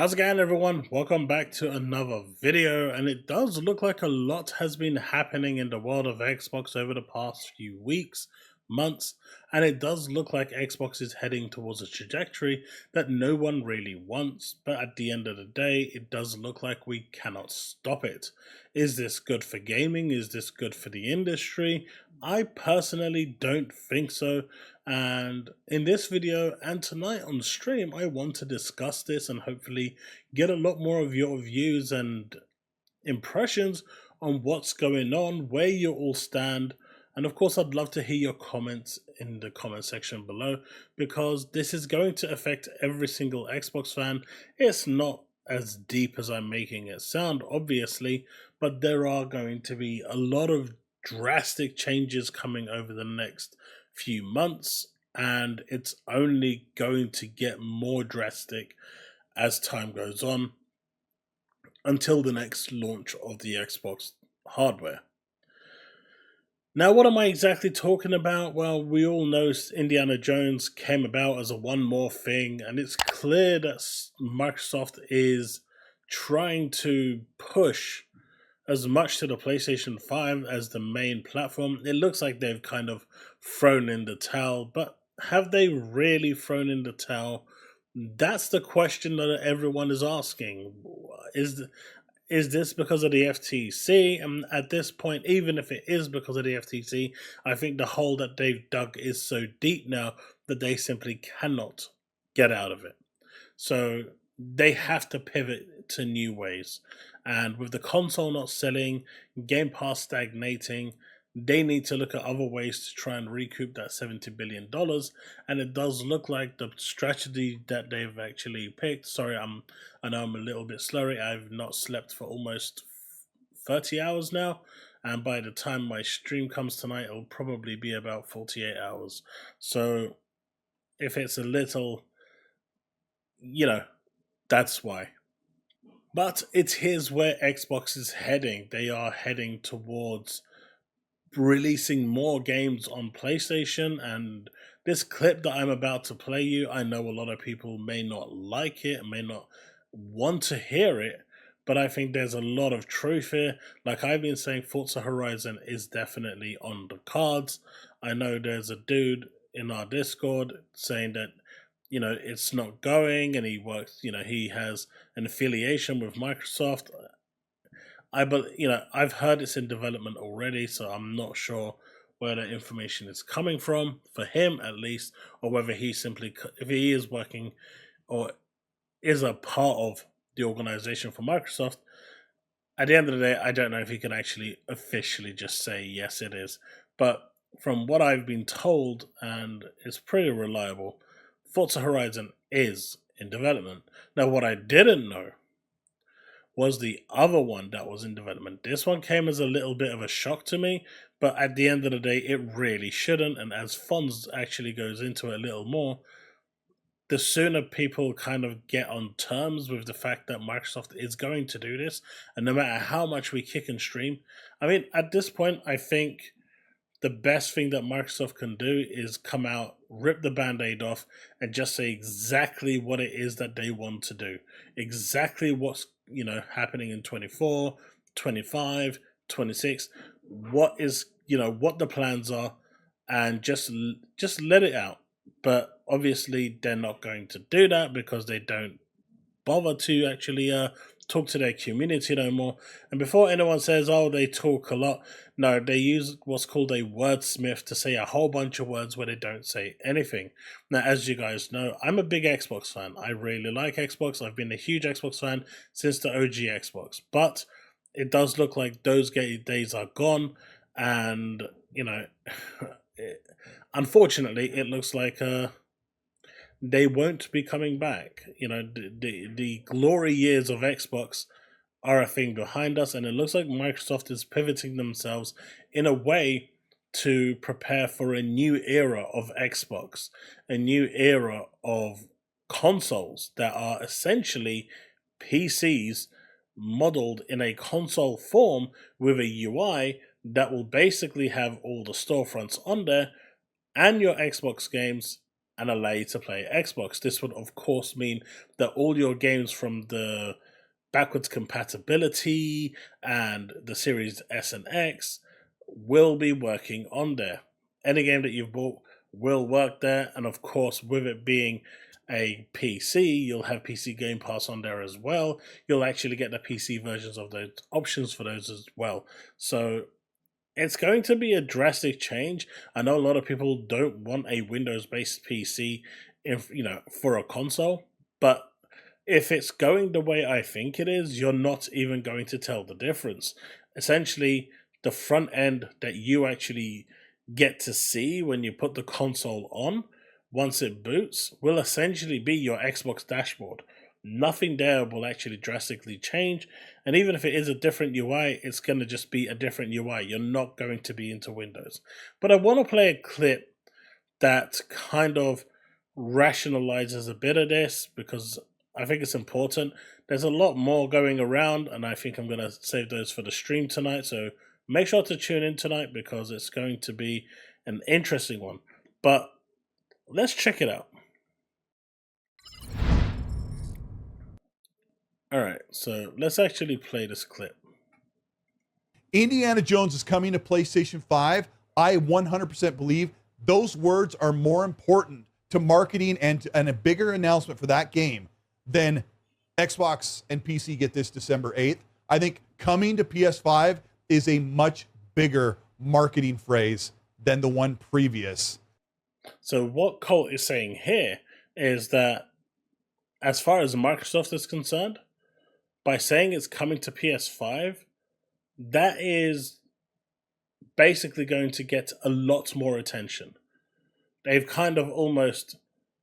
How's it going, everyone? Welcome back to another video, and it does look like a lot has been happening in the world of Xbox over the past few weeks, months, and it does look like Xbox is heading towards a trajectory that no one really wants, but at the end of the day, it does look like we cannot stop it. Is this good for gaming? Is this good for the industry? I personally don't think so. And in this video and tonight on stream, I want to discuss this and hopefully get a lot more of your views and impressions on what's going on, where you all stand. And of course, I'd love to hear your comments in the comment section below, because this is going to affect every single Xbox fan. It's not as deep as I'm making it sound, obviously, but there are going to be a lot of drastic changes coming over the next few months, and it's only going to get more drastic as time goes on until the next launch of the Xbox hardware. Now, what am I exactly talking about? Well, we all know Indiana Jones came about as a one more thing, and it's clear that Microsoft is trying to push as much to the PlayStation 5 as the main platform. It looks like they've kind of thrown in the towel, but have they really thrown in the towel? That's the question that everyone is asking. Is this because of the FTC? And at this point, even if it is because of the FTC, I think the hole that they've dug is so deep now that they simply cannot get out of it. So they have to pivot to new ways. And with the console not selling, Game Pass stagnating, they need to look at other ways to try and recoup that $70 billion. And it does look like the strategy that they've actually picked. Sorry, I know I'm a little bit slurry. I've not slept for almost 30 hours now. And by the time my stream comes tonight, it'll probably be about 48 hours. So if it's a little, that's why. But here's where Xbox is heading. They are heading towards releasing more games on PlayStation, and this clip that I'm about to play you, I know a lot of people may not like it, may not want to hear it, but I think there's a lot of truth here. Like I've been saying, Forza Horizon is definitely on the cards. I know there's a dude in our Discord saying that it's not going, and he works, he has an affiliation with Microsoft. I've heard it's in development already, so I'm not sure where that information is coming from, for him at least, or whether he simply, if he is working or is a part of the organization for Microsoft. At the end of the day, I don't know if he can actually officially just say yes, it is. But from what I've been told, and it's pretty reliable, Forza Horizon is in development. Now, what I didn't know was the other one that was in development. This one came as a little bit of a shock to me, but at the end of the day, it really shouldn't. And as Fonz actually goes into it a little more, the sooner people kind of get on terms with the fact that Microsoft is going to do this, and no matter how much we kick and stream, I mean, at this point, I think the best thing that Microsoft can do is come out, rip the band-aid off, and just say exactly what it is that they want to do. Exactly what's, happening in 24, 25, 26, what is, what the plans are, and just let it out. But obviously they're not going to do that because they don't bother to actually talk to their community no more. And before anyone says, oh, they talk a lot, no, they use what's called a wordsmith to say a whole bunch of words where they don't say anything. Now, as you guys know, I'm a big Xbox fan. I really like Xbox. I've been a huge Xbox fan since the OG Xbox. But it does look like those days are gone. And, unfortunately, it looks like they won't be coming back. The glory years of Xbox are a thing behind us, and it looks like Microsoft is pivoting themselves in a way to prepare for a new era of Xbox, a new era of consoles that are essentially PCs modeled in a console form with a UI that will basically have all the storefronts on there and your Xbox games and allow you to play Xbox. This would, of course, mean that all your games from the backwards compatibility and the Series S and X will be working on there. Any game that you've bought will work there, and of course, with it being a PC, you'll have PC Game Pass on there as well. You'll actually get the PC versions of those options for those as well. So it's going to be a drastic change. I know a lot of people don't want a Windows-based PC, for a console, but if it's going the way I think it is, you're not even going to tell the difference. Essentially, the front end that you actually get to see when you put the console on, once it boots, will essentially be your Xbox dashboard. Nothing there will actually drastically change, and even if it is a different UI, it's going to just be a different UI. You're not going to be into Windows. But I want to play a clip that kind of rationalizes a bit of this, because I think it's important. There's a lot more going around, and I think I'm going to save those for the stream tonight, so make sure to tune in tonight because it's going to be an interesting one. But let's check it out. Alright, so let's actually play this clip. Indiana Jones is coming to PlayStation 5. I 100% believe those words are more important to marketing and a bigger announcement for that game than Xbox and PC get this December 8th. I think coming to PS5 is a much bigger marketing phrase than the one previous. So what Colt is saying here is that as far as Microsoft is concerned, by saying it's coming to PS5, that is basically going to get a lot more attention. They've kind of almost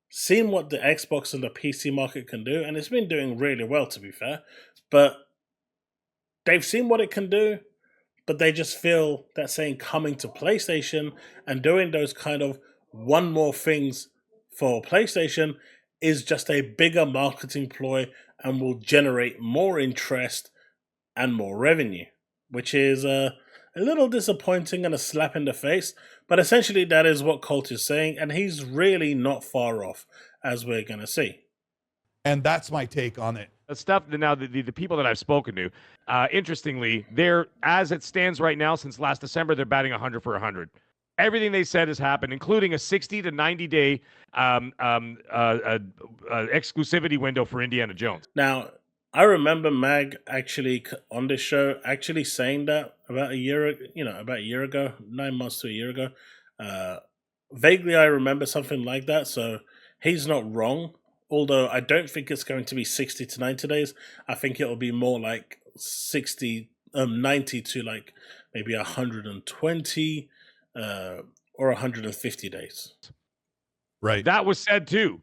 seen what the Xbox and the PC market can do, and it's been doing really well, to be fair, but they've seen what it can do, but they just feel that saying coming to PlayStation and doing those kind of one more things for PlayStation is just a bigger marketing ploy and will generate more interest and more revenue, which is a little disappointing and a slap in the face. But essentially, that is what Colt is saying, and he's really not far off, as we're going to see. And that's my take on it. The stuff now, the people that I've spoken to, interestingly, they're, as it stands right now, since last December, they're batting 100 for 100. Everything they said has happened, including a 60 to 90 day exclusivity window for Indiana Jones. Now, I remember Mag actually on this show actually saying that about a year ago, 9 months to a year ago. Vaguely, I remember something like that. So he's not wrong. Although I don't think it's going to be 60 to 90 days. I think it'll be more like 90 to like maybe 120 or 150 days. Right. That was said too.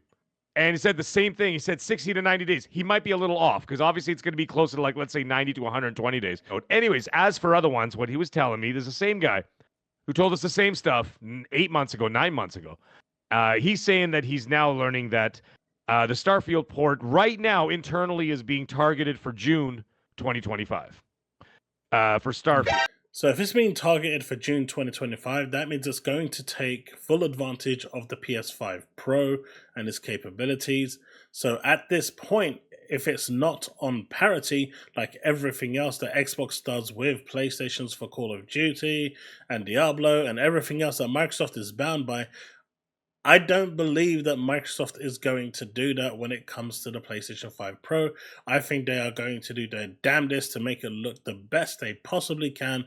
And he said the same thing. He said 60 to 90 days. He might be a little off because obviously it's going to be closer to like, let's say 90 to 120 days. Anyways, as for other ones, what he was telling me, there's the same guy who told us the same stuff 9 months ago. He's saying that he's now learning that the Starfield port right now internally is being targeted for June 2025 for Starfield. So if it's being targeted for June 2025, that means it's going to take full advantage of the PS5 Pro and its capabilities. So at this point, if it's not on parity, like everything else that Xbox does with PlayStations for Call of Duty and Diablo and everything else that Microsoft is bound by, I don't believe that Microsoft is going to do that when it comes to the PlayStation 5 Pro. I think they are going to do their damnedest to make it look the best they possibly can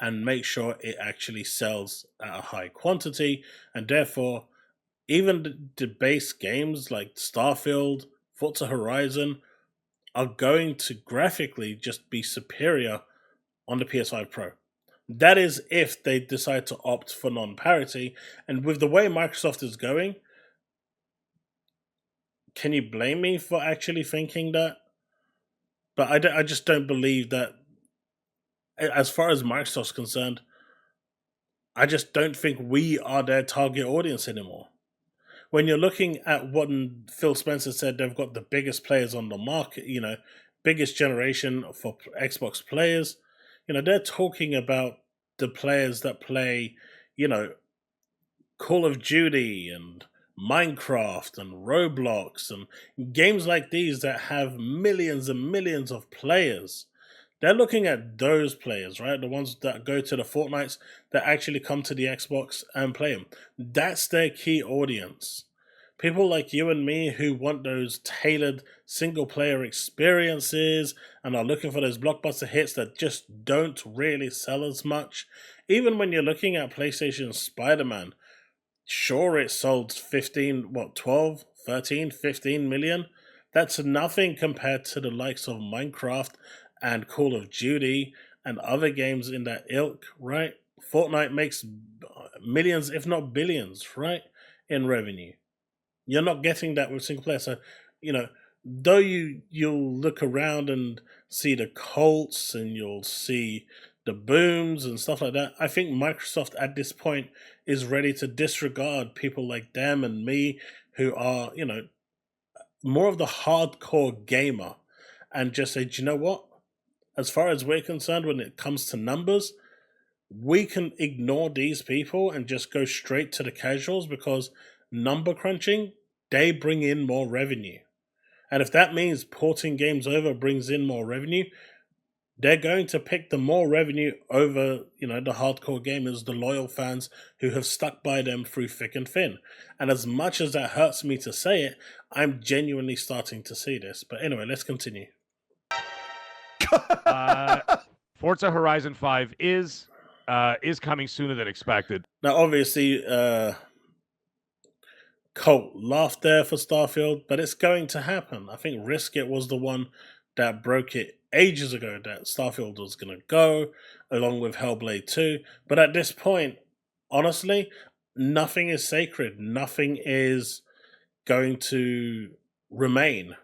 and make sure it actually sells at a high quantity. And therefore, even the base games like Starfield, Forza Horizon are going to graphically just be superior on the PS5 Pro. That is if they decide to opt for non-parity. And with the way Microsoft is going, can you blame me for actually thinking that? But I just don't believe that, as far as Microsoft's concerned, I just don't think we are their target audience anymore. When you're looking at what Phil Spencer said, they've got the biggest players on the market, biggest generation for Xbox players. They're talking about the players that play, Call of Duty and Minecraft and Roblox and games like these that have millions and millions of players. They're looking at those players, right? The ones that go to the Fortnites that actually come to the Xbox and play them. That's their key audience. People like you and me who want those tailored single player experiences and are looking for those blockbuster hits that just don't really sell as much. Even when you're looking at PlayStation Spider-Man, sure, it sold 12, 13, 15 million. That's nothing compared to the likes of Minecraft and Call of Duty and other games in that ilk, right? Fortnite makes millions, if not billions, right, in revenue. You're not getting that with single player. So, though you'll look around and see the Colts and you'll see the Booms and stuff like that, I think Microsoft at this point is ready to disregard people like them and me who are, more of the hardcore gamer and just say, do you know what? As far as we're concerned, when it comes to numbers, we can ignore these people and just go straight to the casuals because number crunching, they bring in more revenue. And if that means porting games over brings in more revenue, they're going to pick the more revenue over, the hardcore gamers, the loyal fans who have stuck by them through thick and thin. And as much as that hurts me to say it, I'm genuinely starting to see this. But anyway, let's continue. Forza Horizon 5 is coming sooner than expected. Now, obviously, Colt laughed there for Starfield, but it's going to happen. I think Riskit was the one that broke it ages ago that Starfield was going to go, along with Hellblade 2. But at this point, honestly, nothing is sacred. Nothing is going to remain.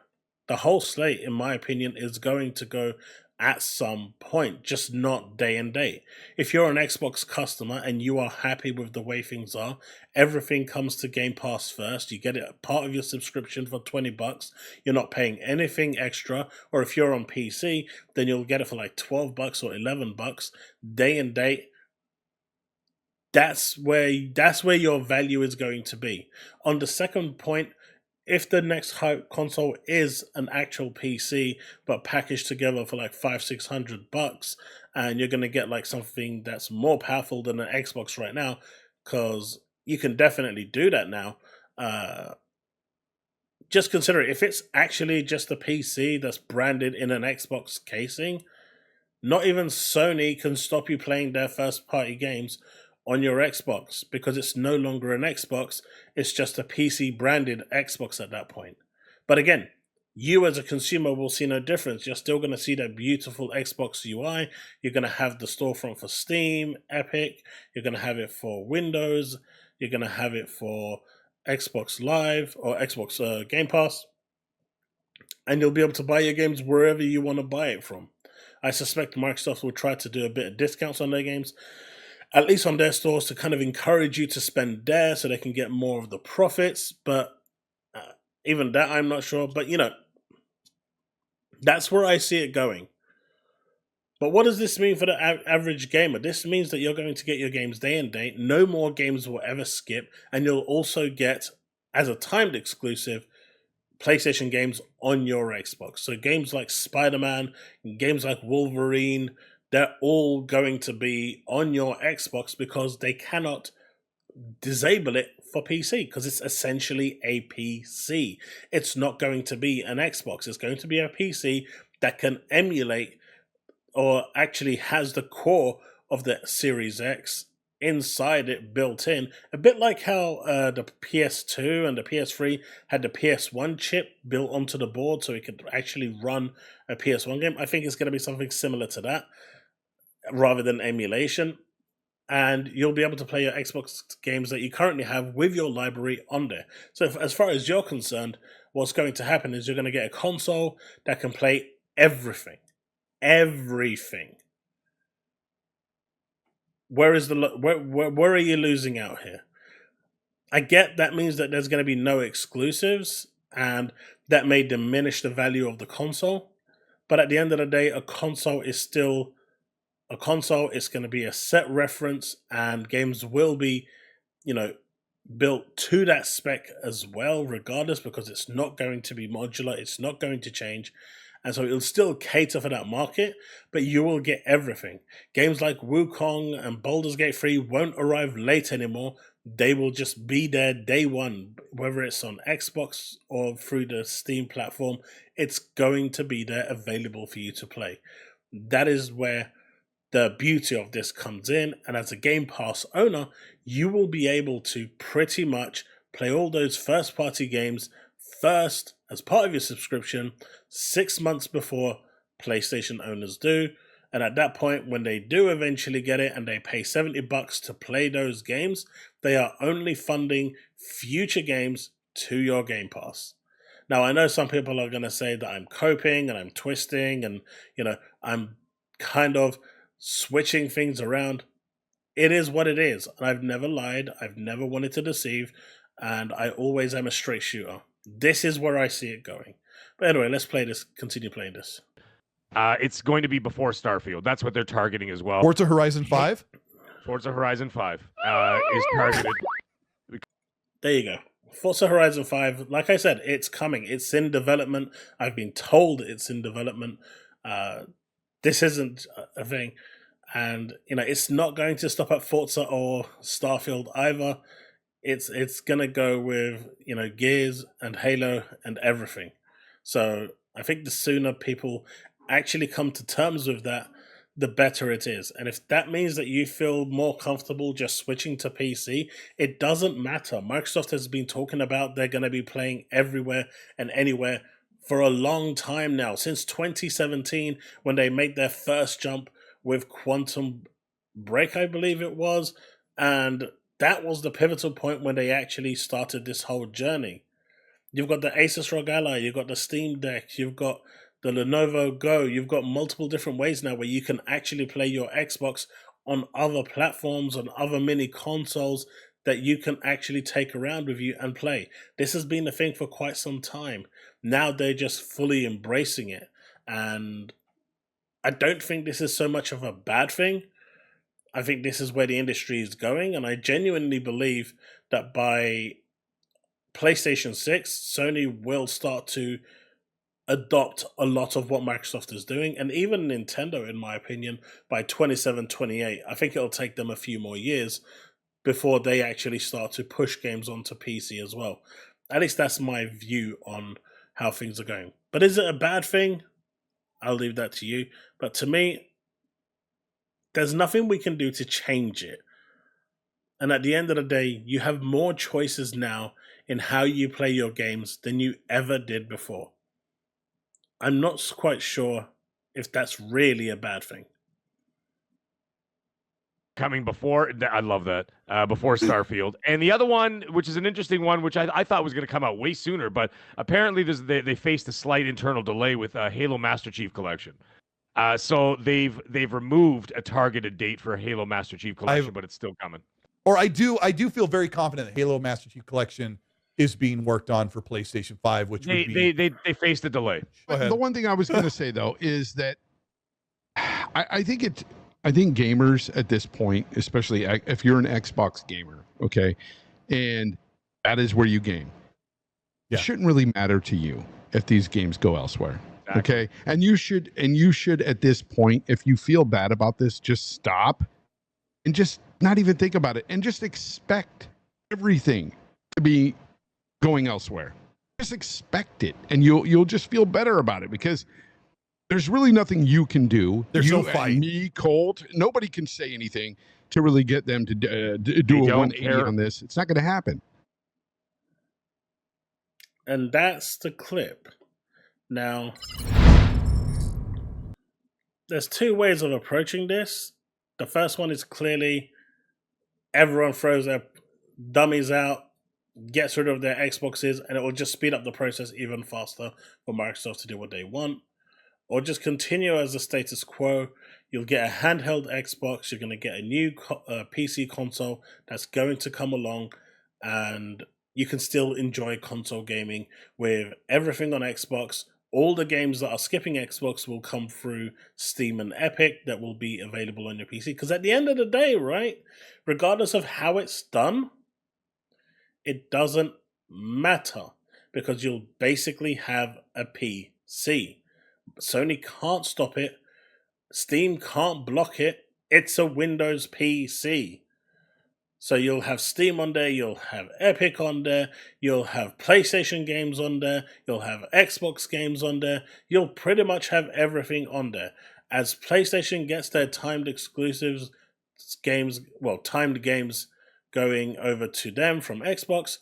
The whole slate, in my opinion, is going to go at some point, just not day and date. If you're an Xbox customer and you are happy with the way things are, everything comes to Game Pass first. You get it part of your subscription for $20. You're not paying anything extra. Or if you're on PC, then you'll get it for like $12 or $11 day and date. That's where your value is going to be. On the second point, if the next console is an actual PC but packaged together for like $500-600, and you're gonna get like something that's more powerful than an Xbox right now, because you can definitely do that now. Just consider it, if it's actually just a PC that's branded in an Xbox casing, not even Sony can stop you playing their first-party games on your Xbox because it's no longer an Xbox, it's just a PC branded Xbox at that point. But again, you as a consumer will see no difference. You're still going to see that beautiful Xbox UI. You're going to have the storefront for Steam, Epic. You're going to have it for Windows. You're going to have it for Xbox Live or Xbox Game Pass. And you'll be able to buy your games wherever you want to buy it from. I suspect Microsoft will try to do a bit of discounts on their games, at least on their stores, to kind of encourage you to spend there so they can get more of the profits. But even that, I'm not sure. But, that's where I see it going. But what does this mean for the average gamer? This means that you're going to get your games day and date. No more games will ever skip. And you'll also get, as a timed exclusive, PlayStation games on your Xbox. So games like Spider-Man, games like Wolverine, they're all going to be on your Xbox because they cannot disable it for PC because it's essentially a PC. It's not going to be an Xbox. It's going to be a PC that can emulate or actually has the core of the Series X inside it built in. A bit like how the PS2 and the PS3 had the PS1 chip built onto the board so it could actually run a PS1 game. I think it's going to be something similar to that, rather than emulation, and you'll be able to play your Xbox games that you currently have with your library on there. So as far as you're concerned, what's going to happen is you're going to get a console that can play everything. Where are you losing out here? I get that means that there's going to be no exclusives, and that may diminish the value of the console, but at the end of the day, a console is still a console. It's going to be a set reference, and games will be, built to that spec as well, regardless, because it's not going to be modular, it's not going to change. And so it'll still cater for that market, but you will get everything. Games like Wukong and Baldur's Gate 3 won't arrive late anymore. They will just be there day one, whether it's on Xbox or through the Steam platform. It's going to be there available for you to play. That is where the beauty of this comes in. And as a Game Pass owner, you will be able to pretty much play all those first-party games first as part of your subscription 6 months before PlayStation owners do. And at that point, when they do eventually get it and they pay $70 to play those games, they are only funding future games to your Game Pass. Now, I know some people are going to say that I'm coping and I'm twisting and, I'm kind of switching things around. It is what it is. And I've never lied. I've never wanted to deceive. And I always am a straight shooter. This is where I see it going. But anyway, let's play this. Continue playing this. It's going to be before Starfield. That's what they're targeting as well. Forza Horizon 5? Forza Horizon 5 is targeted. There you go. Forza Horizon 5, like I said, it's coming. It's in development. I've been told it's in development. This isn't a thing. And, it's not going to stop at Forza or Starfield either. It's going to go with, Gears and Halo and everything. So I think the sooner people actually come to terms with that, the better it is. And if that means that you feel more comfortable just switching to PC, it doesn't matter. Microsoft has been talking about they're going to be playing everywhere and anywhere for a long time now, since 2017, when they made their first jump with Quantum Break, I believe it was. And that was the pivotal point when they actually started this whole journey. You've got the Asus ROG Ally, you've got the Steam Deck, you've got the Lenovo Go, you've got multiple different ways now where you can actually play your Xbox on other platforms, on other mini consoles that you can actually take around with you and play. This has been a thing for quite some time. Now they're just fully embracing it. And I don't think this is so much of a bad thing. I think this is where the industry is going. And I genuinely believe that by PlayStation 6, Sony will start to adopt a lot of what Microsoft is doing, and even Nintendo, in my opinion, by 27, 28. I think it'll take them a few more years before they actually start to push games onto PC as well. At least that's my view on how things are going. But is it a bad thing? I'll leave that to you. But to me, there's nothing we can do to change it. And at the end of the day, you have more choices now in how you play your games than you ever did before. I'm not quite sure if that's really a bad thing. Coming before, I love that, before Starfield. And the other one, which is an interesting one, which I thought was going to come out way sooner, but apparently they faced a slight internal delay with Halo Master Chief Collection. So they've removed a targeted date for Halo Master Chief Collection, but it's still coming. Or I do feel very confident that Halo Master Chief Collection is being worked on for PlayStation 5, which would be... They faced a delay. The one thing I was going to say, though, is that I think gamers at this point, especially if you're an Xbox gamer, okay, and that is where you game, it shouldn't really matter to you if these games go elsewhere. Exactly. Okay, and you should at this point, if you feel bad about this, just stop and just not even think about it and just expect everything to be going elsewhere. Just expect it, and you'll just feel better about it, because there's really nothing you can do. There's you no fight. Me, Colt, nobody can say anything to really get them to do a 180 on this. It's not going to happen. And that's the clip. Now, there's two ways of approaching this. The first one is clearly everyone throws their dummies out, gets rid of their Xboxes, and it will just speed up the process even faster for Microsoft to do what they want. Or just continue as the status quo. You'll get a handheld Xbox, you're going to get a new PC console that's going to come along, and you can still enjoy console gaming with everything on Xbox. All the games that are skipping Xbox will come through Steam and Epic that will be available on your PC. Because at the end of the day, right, regardless of how it's done, It doesn't matter because you'll basically have a PC. Sony can't stop it. Steam can't block it. It's a Windows PC. So you'll have Steam on there, you'll have Epic on there, you'll have PlayStation games on there, you'll have Xbox games on there, you'll pretty much have everything on there. As PlayStation gets their timed exclusives games, well, timed games going over to them from Xbox,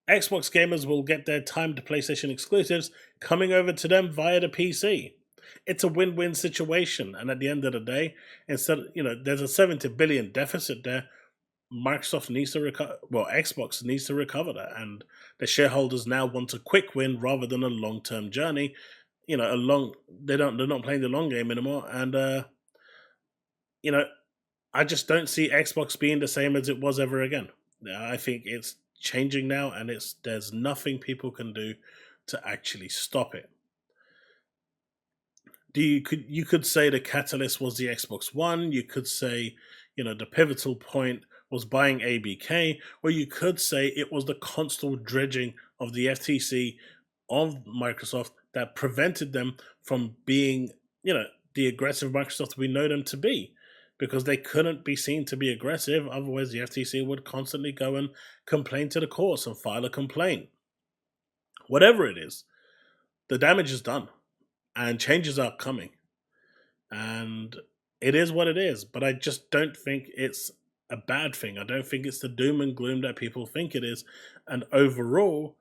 Xbox gamers will get their timed PlayStation exclusives coming over to them via the PC. It's a win-win situation, and at the end of the day, instead, there's a 70 billion deficit there. Microsoft needs to recover. Well, Xbox needs to recover that, and the shareholders now want a quick win rather than a long-term journey. They're not playing the long game anymore, and I just don't see Xbox being the same as it was ever again. I think it's changing now, and there's nothing people can do to actually stop it. You could say the catalyst was the Xbox One. You could say, the pivotal point was buying ABK, or you could say it was the constant dredging of the FTC of Microsoft that prevented them from being, the aggressive Microsoft we know them to be, because they couldn't be seen to be aggressive. Otherwise, the FTC would constantly go and complain to the courts and file a complaint. Whatever it is, the damage is done, and changes are coming. And it is what it is, but I just don't think it's a bad thing. I don't think it's the doom and gloom that people think it is. And overall,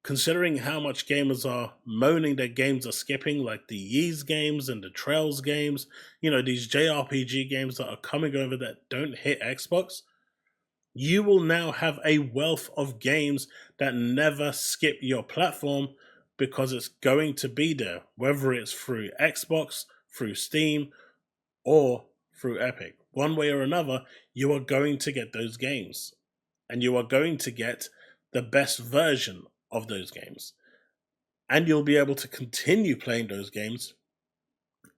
considering how much gamers are moaning that games are skipping, like the Ys games and the Trails games, these JRPG games that are coming over that don't hit Xbox, you will now have a wealth of games that never skip your platform because it's going to be there, whether it's through Xbox, through Steam, or through Epic. One way or another, you are going to get those games, and you are going to get the best version of those games. And you'll be able to continue playing those games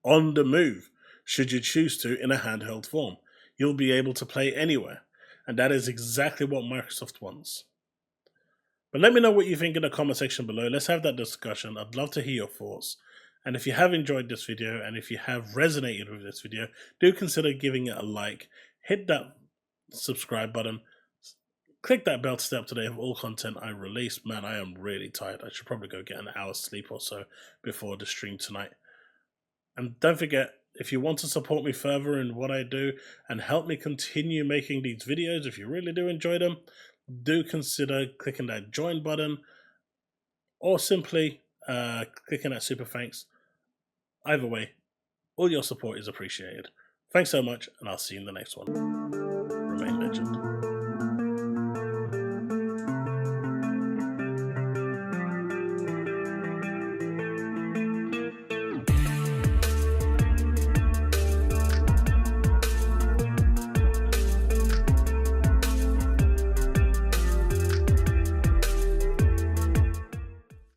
on the move, should you choose to, in a handheld form. You'll be able to play anywhere, and that is exactly what Microsoft wants. But let me know what you think in the comment section below. Let's have that discussion. I'd love to hear your thoughts. And if you have enjoyed this video, and if you have resonated with this video, do consider giving it a like. Hit that subscribe button. Click that bell to stay up to date with all content I release. Man, I am really tired. I should probably go get an hour's sleep or so before the stream tonight. And don't forget, if you want to support me further in what I do and help me continue making these videos, if you really do enjoy them, do consider clicking that join button or simply clicking that super thanks. Either way, all your support is appreciated. Thanks so much, and I'll see you in the next one. Remain legend.